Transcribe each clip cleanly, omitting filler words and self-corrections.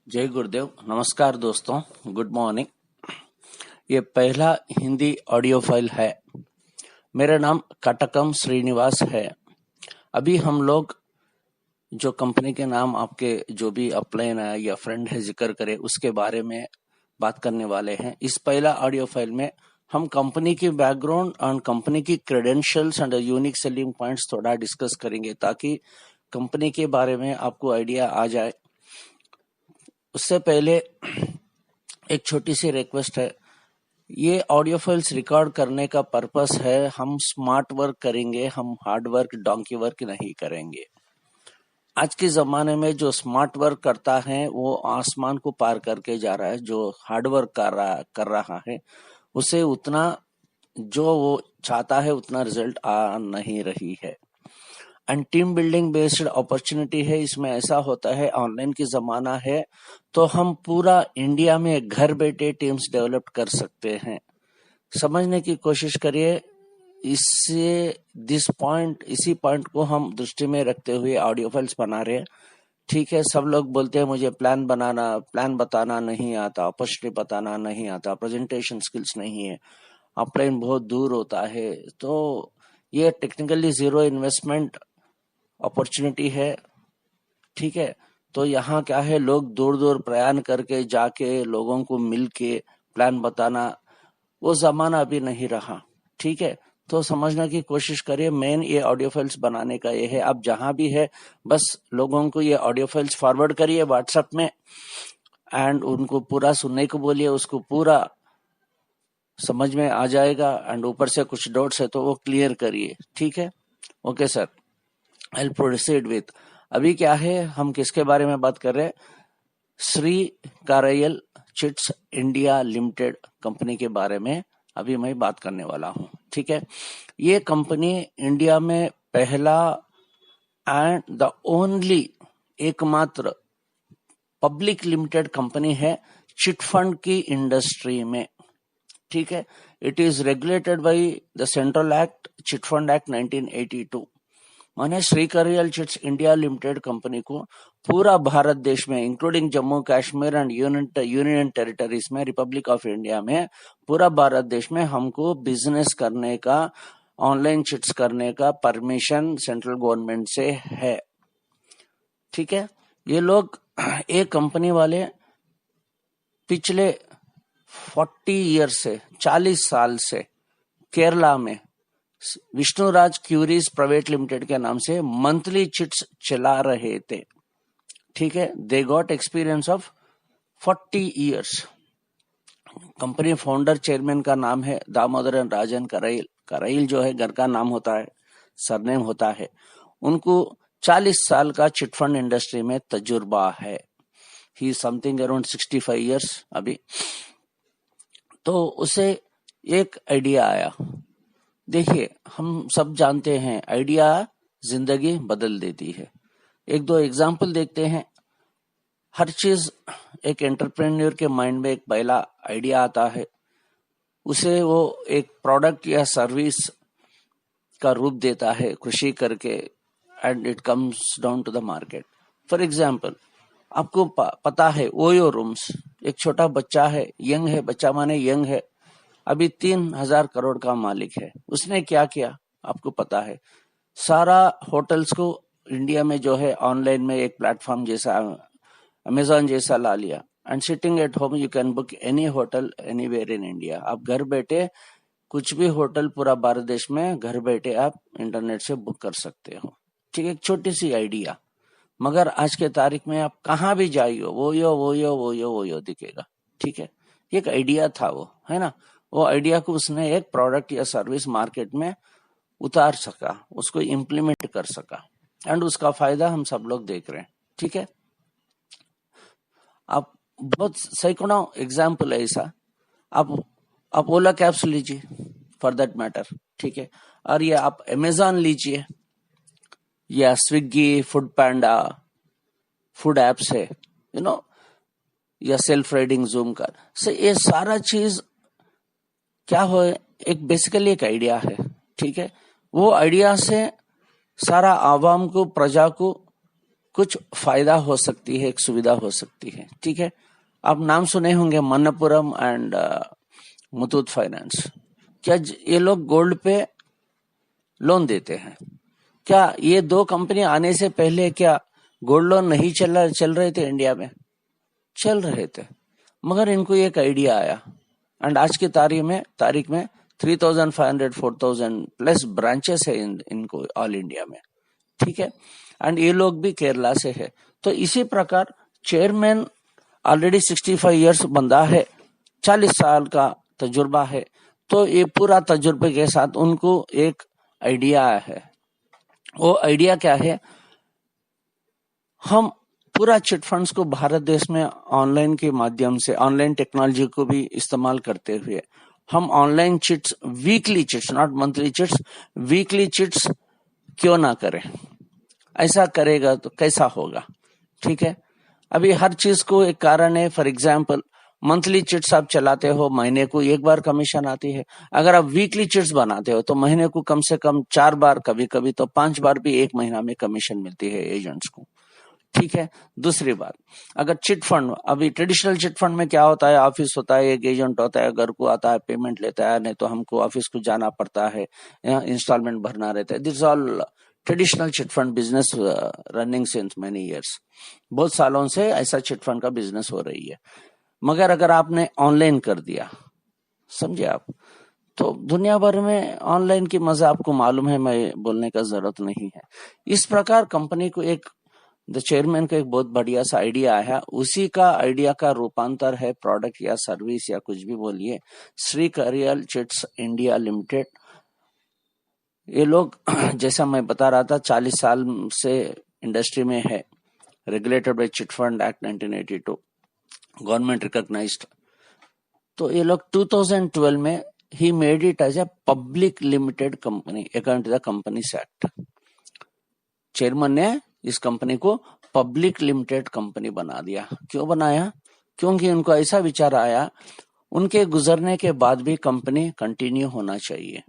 जय गुरुदेव। नमस्कार दोस्तों, गुड मॉर्निंग। ये पहला हिंदी ऑडियो फाइल है। मेरा नाम कटकम श्रीनिवास है। अभी हम लोग जो कंपनी के नाम आपके जो भी अपलाइन है या फ्रेंड है जिक्र करे उसके बारे में बात करने वाले हैं। इस पहला ऑडियो फाइल में हम कंपनी की बैकग्राउंड और कंपनी की credentials and unique selling points थोड़ा डिस्कस करेंगे ताकि कंपनी के बारे में आपको आइडिया आ जाए। उससे पहले एक छोटी सी रिक्वेस्ट है। ये ऑडियो फाइल्स रिकॉर्ड करने का पर्पस है हम स्मार्ट वर्क करेंगे, हम हार्ड वर्क डोंकी वर्क नहीं करेंगे। आज के जमाने में जो स्मार्ट वर्क करता है वो आसमान को पार करके जा रहा है। जो हार्ड वर्क कर रहा है उसे उतना जो वो चाहता है उतना रिजल्ट आ नहीं रही है। And team building based opportunity है। इसमें ऐसा होता है ऑनलाइन की जमाना है तो हम पूरा इंडिया में घर बैठे टीम्स डेवलप कर सकते हैं। समझने की कोशिश करिए। इसी पॉइंट को हम दृष्टि में रखते हुए ऑडियो फाइल्स बना रहे हैं। ठीक है, सब लोग बोलते हैं मुझे प्लान बताना नहीं आता, अपॉर्चुनिटी बताना नहीं आता, प्रेजेंटेशन स्किल्स नहीं है, अपलाइन बहुत दूर होता है। तो ये टेक्निकली जीरो इन्वेस्टमेंट अपॉर्चुनिटी है। ठीक है, तो यहाँ क्या है, लोग दूर दूर प्रयाण करके जाके लोगों को मिल के प्लान बताना वो जमाना अभी नहीं रहा। ठीक है, तो समझने की कोशिश करिए। मेन ये ऑडियो फाइल्स बनाने का ये है। आप जहां भी है बस लोगों को ये ऑडियो फाइल्स फॉरवर्ड करिए व्हाट्सएप में एंड उनको पूरा सुनने को बोलिए। उसको पूरा समझ में आ जाएगा एंड ऊपर से कुछ डाउट्स है तो वो क्लियर करिए। ठीक है, okay sir, I proceed with. अभी क्या है, हम किसके बारे में बात कर रहे हैं? Shri कारयल chits India limited company के बारे में अभी मैं बात करने वाला हूं। ठीक है, ये कंपनी इंडिया में पहला एंड द ओनली एकमात्र पब्लिक लिमिटेड कंपनी है चिट फंड की इंडस्ट्री में। ठीक है, it is regulated by the central act chit fund act 1982। माने Shri कारयल chits India limited company को पूरा भारत देश में including Jammu Kashmir and union territories में, रिपब्लिक ऑफ इंडिया में, पूरा भारत देश में हमको बिजनेस करने का, ऑनलाइन चिट्स करने का परमिशन सेंट्रल गवर्नमेंट से है। ठीक है, ये लोग एक कंपनी वाले पिछले 40 साल से केरला में विष्णुराज क्यूरीज प्राइवेट लिमिटेड के नाम से मंथली चिट्स चला रहे थे। ठीक है, they got experience of 40 years. Company founder chairman का नाम है दामोदरन राजन कराइल। कराइल जो है घर का नाम होता है, सरनेम होता है। उनको 40 साल का चिटफंड इंडस्ट्री में तजुर्बा है। ही समथिंग अराउंड 65 इयर्स अभी। तो उसे एक आइडिया आया। देखिए, हम सब जानते हैं आइडिया जिंदगी बदल देती है। एक दो एग्जाम्पल देखते हैं। हर चीज एक एंटरप्रेन्योर के माइंड में एक पहला आइडिया आता है, उसे वो एक प्रोडक्ट या सर्विस का रूप देता है कृषि करके and it comes down to the market. For example, आपको पता है ओयो रूम्स, एक छोटा बच्चा है, यंग है, बच्चा माने यंग है, अभी 3,000 करोड़ का मालिक है। उसने क्या किया आपको पता है? सारा होटल्स को इंडिया में जो है ऑनलाइन में एक प्लेटफॉर्म जैसा अमेजॉन जैसा ला लिया and sitting at home you can book any hotel anywhere in India. आप घर बैठे कुछ भी होटल पूरा भारत देश में घर बैठे आप इंटरनेट से बुक कर सकते हो। ठीक है, एक छोटी सी आइडिया, मगर आज के तारीख में आप कहाँ भी जाइए वो दिखेगा। ठीक है, एक आइडिया था वो, है ना। वो आइडिया को उसने एक प्रोडक्ट या सर्विस मार्केट में उतार सका, उसको इम्प्लीमेंट कर सका एंड उसका फायदा हम सब लोग देख रहे हैं। ठीक है, आप बहुत सैकड़ों एग्जाम्पल है ऐसा। आप ओला कैब्स लीजिए फॉर दैट मैटर। ठीक है, और ये आप अमेजॉन लीजिए या स्विगी, फूड पैंडा, फूड एप्स है, या सेल्फ राइडिंग जूम कार से, ये सारा चीज क्या हो, एक बेसिकली एक आइडिया है। ठीक है, वो आइडिया से सारा आवाम को, प्रजा को कुछ फायदा हो सकती है, एक सुविधा हो सकती है। ठीक है, आप नाम सुने होंगे मनप्पुरम एंड मुथूट फाइनेंस। क्या ये लोग गोल्ड पे लोन देते हैं? क्या ये दो कंपनी आने से पहले क्या गोल्ड लोन नहीं चल रहे थे इंडिया में? चल रहे थे, मगर इनको एक आइडिया आया एंड आज की तारीख में 3,500 4,000 प्लस ब्रांचेस है इनको ऑल इंडिया में। ठीक है, एंड ये लोग भी केरला से है। तो इसी प्रकार चेयरमैन ऑलरेडी 65 इयर्स बंदा है, 40 साल का तजुर्बा है। तो ये पूरा तजुर्बे के साथ उनको एक आइडिया है। वो आइडिया क्या है? हम पूरा चिट फंड्स को भारत देश में ऑनलाइन के माध्यम से, ऑनलाइन टेक्नोलॉजी को भी इस्तेमाल करते हुए हम online chits, weekly chits, not monthly chits, weekly chits क्यों ना करें? ऐसा करेगा तो कैसा होगा? ठीक है, अभी हर चीज को एक कारण है। फॉर एग्जाम्पल मंथली चिट्स आप चलाते हो, महीने को एक बार कमीशन आती है। अगर आप वीकली चिट्स बनाते हो तो महीने को कम से कम 4 बार, कभी कभी तो 5 बार भी एक महीना में कमीशन मिलती है एजेंट्स को। ठीक है, दूसरी बात, अगर चिट फंड, अभी ट्रेडिशनल चिट फंड में क्या होता है? ऑफिस होता है, एक एजेंट होता है, घर को आता है, पेमेंट लेता है, नहीं तो हमको ऑफिस को जाना पड़ता है, इंस्टॉलमेंट भरना रहता है। This all traditional chit fund business running since many years, बहुत सालों से ऐसा चिट फंड का बिजनेस हो रही है। मगर अगर आपने ऑनलाइन कर दिया, समझे आप, तो दुनिया भर में ऑनलाइन की मजा आपको मालूम है, मैं बोलने का जरूरत नहीं है। इस प्रकार कंपनी को एक, द चेयरमैन का एक बहुत बढ़िया सा आइडिया आया, उसी का आइडिया का रूपांतर है प्रोडक्ट या सर्विस या कुछ भी बोलिए, Shri Kariyal chits India limited. ये लोग जैसा मैं बता रहा था 40 साल से इंडस्ट्री में है, regulated by chit fund act 1982, government recognised. तो ये लोग 2012 में ही made it as a public limited company according to the companies act. Chairman ने इस कंपनी को पब्लिक लिमिटेड कंपनी बना दिया। क्यों बनाया? क्योंकि उनको ऐसा विचार आया, उनके गुजरने के बाद भी कंपनी कंटिन्यू होना चाहिए,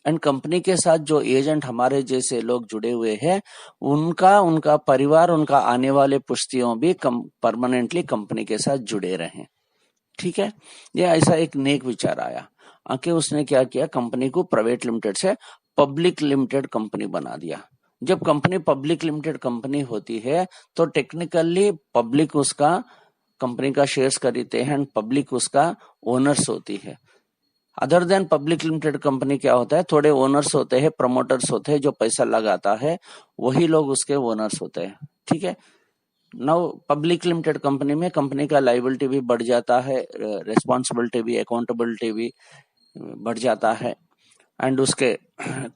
एंड कंपनी के साथ जो एजेंट हमारे जैसे लोग जुड़े हुए हैं, उनका परिवार, उनका आने वाले पुश्तियों भी परमानेंटली कंपनी के साथ जुड़े रहें। ठीक है, ये ऐसा एक नेक विचार आया। आके उसने क्या किया, कंपनी को प्राइवेट लिमिटेड से पब्लिक लिमिटेड कंपनी बना दिया। जब कंपनी पब्लिक लिमिटेड कंपनी होती है तो टेक्निकली पब्लिक उसका कंपनी का शेयर्स खरीदते हैं, पब्लिक उसका ओनर्स होती है। Other than public limited company क्या होता है, थोड़े ओनर्स होते हैं, प्रमोटर्स होते हैं, जो पैसा लगाता है वही लोग उसके ओनर्स होते हैं। ठीक है, नाउ पब्लिक लिमिटेड कंपनी में कंपनी का लाइबिलिटी भी बढ़ जाता है, रिस्पॉन्सिबिलिटी भी, अकाउंटेबिलिटी भी बढ़ जाता है, एंड उसके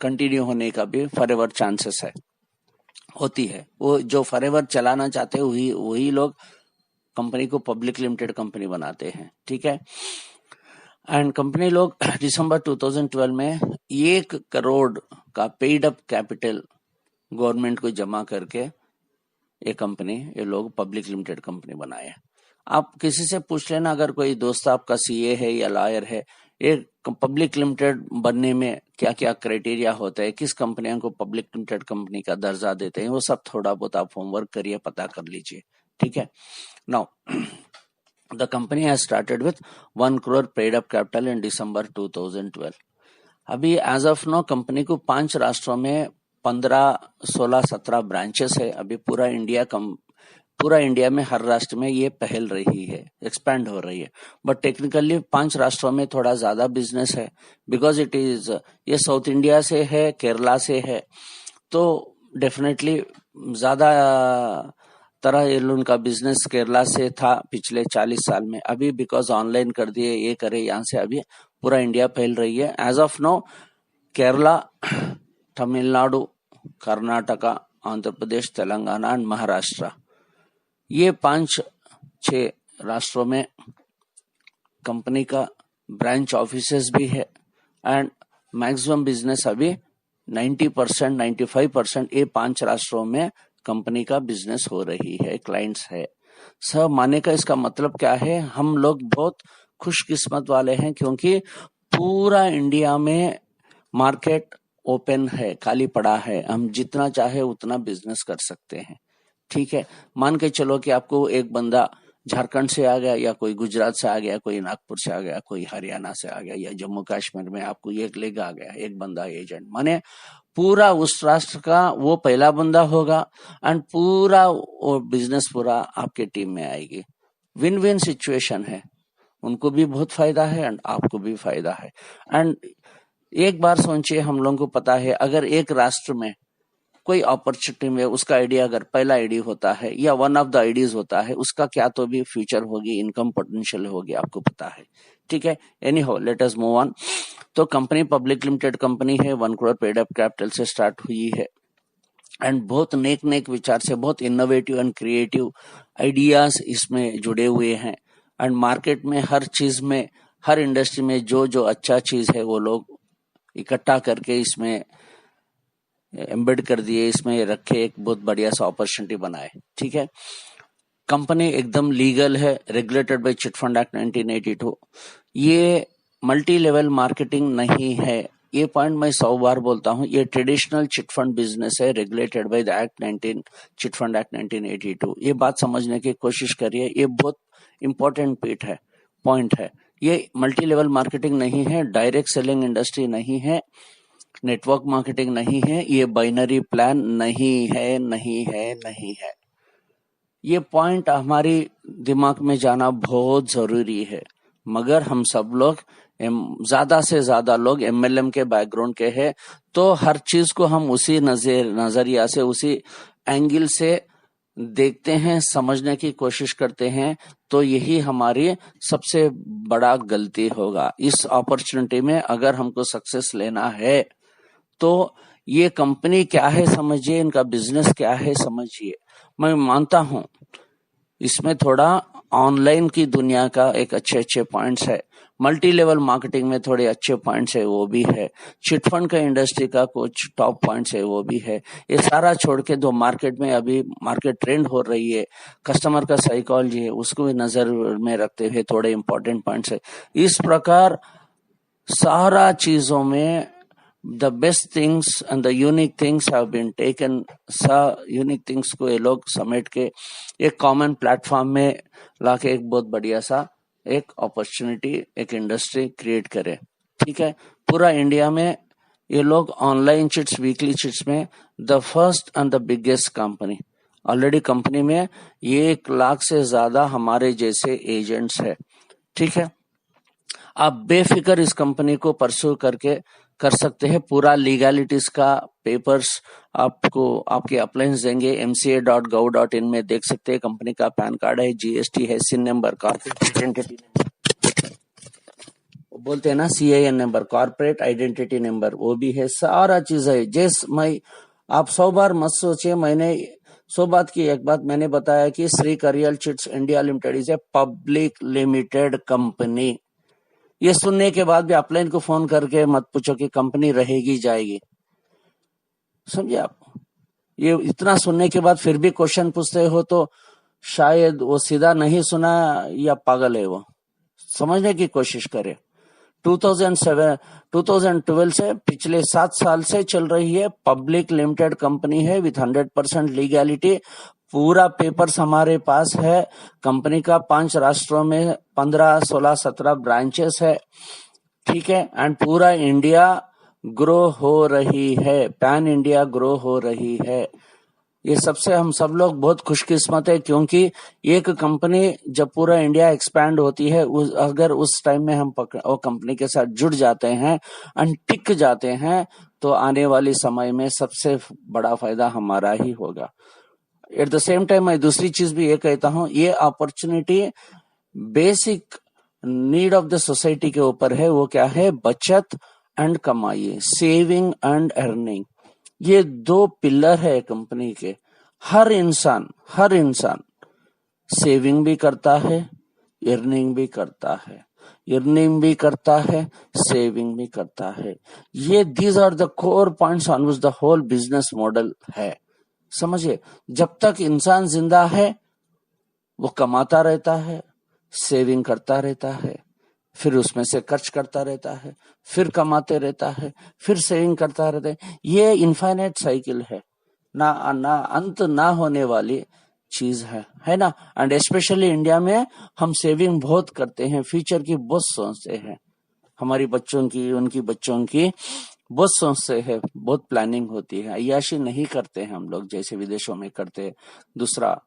कंटिन्यू होने का भी फॉरएवर चांसेस है, होती है। वो जो फॉरएवर चलाना चाहते हैं वही लोग कंपनी को पब्लिक लिमिटेड कंपनी बनाते हैं। ठीक है, एंड कंपनी लोग दिसंबर 2012 में 1 करोड़ का पेड अप कैपिटल गवर्नमेंट को जमा करके ये लोग पब्लिक लिमिटेड कंपनी बनाए। आप किसी से पूछ लेना, अगर कोई दोस्त आपका सीए है या लॉयर है, एक पब्लिक लिमिटेड बनने में क्या क्या क्राइटेरिया होता है, किस कंपनियों को पब्लिक लिमिटेड कंपनी का दर्जा देते हैं, वो सब थोड़ा बहुत आप होमवर्क करिए, पता कर लीजिए। ठीक है, now the company has started with 1 crore paid up capital in December 2012। अभी एज ऑफ नो कंपनी को 5 राष्ट्रों में 15, 16, 17 ब्रांचेस है। अभी पूरा इंडिया में हर राष्ट्र में ये पहल रही है, एक्सपैंड हो रही है। बट टेक्निकली 5 राष्ट्रों में थोड़ा ज्यादा बिजनेस है, बिकॉज ये साउथ इंडिया से है, केरला से है, तो डेफिनेटली ज्यादा तरह ये उनका बिजनेस केरला से था पिछले 40 साल में। अभी बिकॉज ऑनलाइन कर दिए, ये करे, यहाँ से अभी पूरा इंडिया फैल रही है। As of now Kerala, Tamil Nadu, Karnataka, Andhra Pradesh, Telangana and Maharashtra, ये 5-6 राष्ट्रों में कंपनी का ब्रांच ऑफिसेस भी है, एंड मैक्सिमम बिजनेस अभी 90%, 95% ये 5 राष्ट्रों में कंपनी का बिजनेस हो रही है, क्लाइंट्स है। सब माने का इसका मतलब क्या है, हम लोग बहुत खुशकिस्मत वाले हैं, क्योंकि पूरा इंडिया में मार्केट ओपन है, खाली पड़ा है, हम जितना चाहे उतना बिजनेस कर सकते हैं। ठीक है, मान के चलो कि आपको एक बंदा झारखंड से आ गया, या कोई गुजरात से आ गया, कोई नागपुर से आ गया, कोई हरियाणा से आ गया, या जम्मू कश्मीर में आपको एक लेग आ गया, एक बंदा एजेंट, माने पूरा उस राष्ट्र का वो पहला बंदा होगा, एंड पूरा वो बिजनेस पूरा आपके टीम में आएगी। विन विन सिचुएशन है, उनको भी बहुत फायदा है एंड आपको भी फायदा है। एंड एक बार सोचिए, हम लोगों को पता है अगर एक राष्ट्र में कोई अपॉर्चुनिटी में उसका आइडिया अगर पहला आइडिया होता है या वन ऑफ द आइडियाज होता है, उसका क्या तो भी फ्यूचर होगी, इनकम पोटेंशियल होगी, आपको पता है। ठीक है, एनी हो, लेट अस मूव ऑन। तो कंपनी पब्लिक लिमिटेड कंपनी है, 1 करोड़ पेड अप कैपिटल से स्टार्ट हुई है, एंड बहुत नेक नेक विचार से, बहुत इनोवेटिव एंड क्रिएटिव आइडियाज इसमें जुड़े हुए हैं। एंड मार्केट में हर चीज में, हर इंडस्ट्री में जो जो अच्छा चीज है वो लोग इकट्ठा करके इसमें एम्बेड कर दिए, इसमें रखे, एक बहुत बढ़िया सा अपॉर्चुनिटी बनाए। ठीक है, कंपनी एकदम लीगल है, regulated by chit fund act 1982। ये मल्टी लेवल मार्केटिंग नहीं है, ये पॉइंट मैं 100 बार बोलता हूँ। ये ट्रेडिशनल चिट फंड बिजनेस है, regulated by the act 19 chit fund act 1982। ये बात समझने की कोशिश करिए, ये बहुत इंपॉर्टेंट पॉइंट है। ये मल्टी लेवल मार्केटिंग नहीं है, डायरेक्ट सेलिंग इंडस्ट्री नहीं है, नेटवर्क मार्केटिंग नहीं है, ये बाइनरी प्लान नहीं है, नहीं है, नहीं है। ये पॉइंट हमारी दिमाग में जाना बहुत जरूरी है। मगर हम सब लोग, ज्यादा से ज्यादा लोग एमएलएम के बैकग्राउंड के हैं, तो हर चीज को हम उसी नजरिया से, उसी एंगल से देखते हैं, समझने की कोशिश करते हैं। तो यही हमारी सबसे बड़ा गलती होगा। इस अपॉर्चुनिटी में अगर हमको सक्सेस लेना है तो ये कंपनी क्या है समझिए, इनका बिजनेस क्या है समझिए। मैं मानता हूं इसमें थोड़ा ऑनलाइन की दुनिया का एक अच्छे पॉइंट्स है, मल्टी लेवल मार्केटिंग में थोड़े अच्छे पॉइंट्स है, वो भी है, चिटफंड का इंडस्ट्री का कुछ टॉप पॉइंट्स है, वो भी है। ये सारा छोड़ के जो मार्केट में अभी मार्केट ट्रेंड हो रही है, कस्टमर का साइकोलॉजी है, उसको भी नजर में रखते हुए थोड़े इंपॉर्टेंट पॉइंट्स है। इस प्रकार सारा चीजों में the best things and the unique things have been taken, unique things को ये लोग समेट के एक कॉमन प्लेटफॉर्म में लाके एक बहुत बढ़िया सा एक अपॉर्चुनिटी, एक इंडस्ट्री क्रिएट करे। ठीक है, पूरा इंडिया में ये लोग ऑनलाइन चिट्स, वीकली चिट्स में the first and the biggest company. Already company में 1 लाख से ज्यादा हमारे जैसे एजेंट्स है। ठीक है, आप बेफिक्र इस कंपनी को परस्यू करके कर सकते हैं। पूरा लीगैलिटीज का पेपर्स आपको आपके अप्लायंस देंगे, mca.gov.in में देख सकते हैं। कंपनी का पैन कार्ड है, जीएसटी है, सिन नंबर, कॉर्पोरेट आइडेंटिटी नंबर, बोलते हैं ना CIN number, corporate identity number, वो भी है, सारा चीज है। मैं आप 100 बार मत सोचिए, मैंने 100 बात की एक बात मैंने बताया कि Shri Kariyal chits India limited is a public limited company. ये सुनने के बाद भी अपलाइन को फोन करके मत पूछो कि कंपनी रहेगी जाएगी, समझे आप। ये इतना सुनने के बाद फिर भी क्वेश्चन पूछते हो तो शायद वो सीधा नहीं सुना या पागल है, वो समझने की कोशिश करे। 2012 से पिछले 7 साल से चल रही है, पब्लिक लिमिटेड कंपनी है विथ 100% लीगैलिटी। पूरा पेपर्स हमारे पास है। कंपनी का 5 राष्ट्रों में 15, 16, 17 ब्रांचेस है। ठीक है, एंड पूरा इंडिया ग्रो हो रही है, पैन इंडिया ग्रो हो रही है। ये सबसे हम सब लोग बहुत खुशकिस्मत है, क्योंकि एक कंपनी जब पूरा इंडिया एक्सपैंड होती है, अगर उस टाइम में हम वो कंपनी के साथ जुड़ जाते हैं एंड टिक जाते हैं, तो आने वाली समय में सबसे बड़ा फायदा हमारा ही होगा। एट द सेम टाइम मैं दूसरी चीज भी ये कहता हूं, ये opportunity basic need of the society के ऊपर है। वो क्या है? बचत एंड कमाई, सेविंग एंड अर्निंग। ये 2 पिलर है कंपनी के। हर इंसान सेविंग भी करता है, अर्निंग भी करता है, सेविंग भी करता है। ये these are the core points on which the whole business model है। समझिए, जब तक इंसान जिंदा है वो कमाता रहता है, सेविंग करता रहता है, फिर उसमें से खर्च करता रहता है, फिर कमाते रहता है, फिर सेविंग करता रहता है। ये इनफाइनाइट साइकिल है, ना अंत ना होने वाली चीज है ना। एंड स्पेशली इंडिया में हम सेविंग बहुत करते हैं, फ्यूचर की बहुत सोचते हैं, हमारी बच्चों की, उनकी बच्चों की बहुत सोचते हैं, बहुत प्लानिंग होती है। अय्याशी नहीं करते हैं हम लोग जैसे विदेशों में करते, दूसरा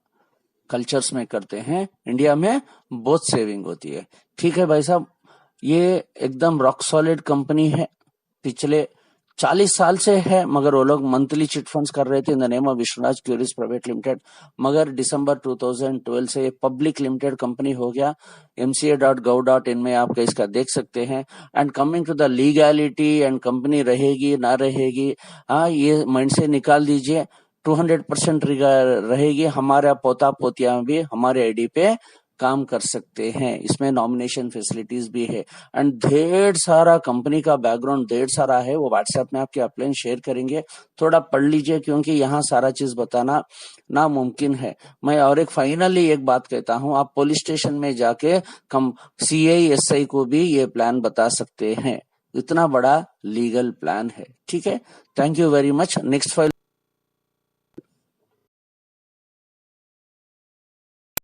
कल्चर्स में करते हैं। इंडिया में बहुत सेविंग होती है। ठीक है भाई साहब, ये एकदम रॉक सॉलिड कंपनी है, पिछले 40 साल से है, मगर वो लोग मंथली चिट फंड्स कर रहे थे in the name of Vishwaraj curies private limited. मगर दिसंबर 2012 से ये पब्लिक लिमिटेड कंपनी हो गया। mca.gov.in में आप इसका देख सकते हैं। And coming to the legality and company रहेगी ना रहेगी, हाँ ये माइंड से निकाल दीजिए। 200% रहेगी। हमारा पोता पोतिया भी हमारे आईडी पे काम कर सकते हैं। इसमें नॉमिनेशन फैसिलिटीज भी है एंड ढेर सारा कंपनी का बैकग्राउंड ढेर सारा है। वो व्हाट्सएप में आपके अपलाइन शेयर करेंगे, थोड़ा पढ़ लीजिए क्योंकि यहाँ सारा चीज बताना नामुमकिन है। मैं और एक फाइनली एक बात कहता हूँ, आप पुलिस स्टेशन में जाके CI/SI को भी ये प्लान बता सकते हैं। इतना बड़ा लीगल प्लान है। ठीक है, thank you very much. Next file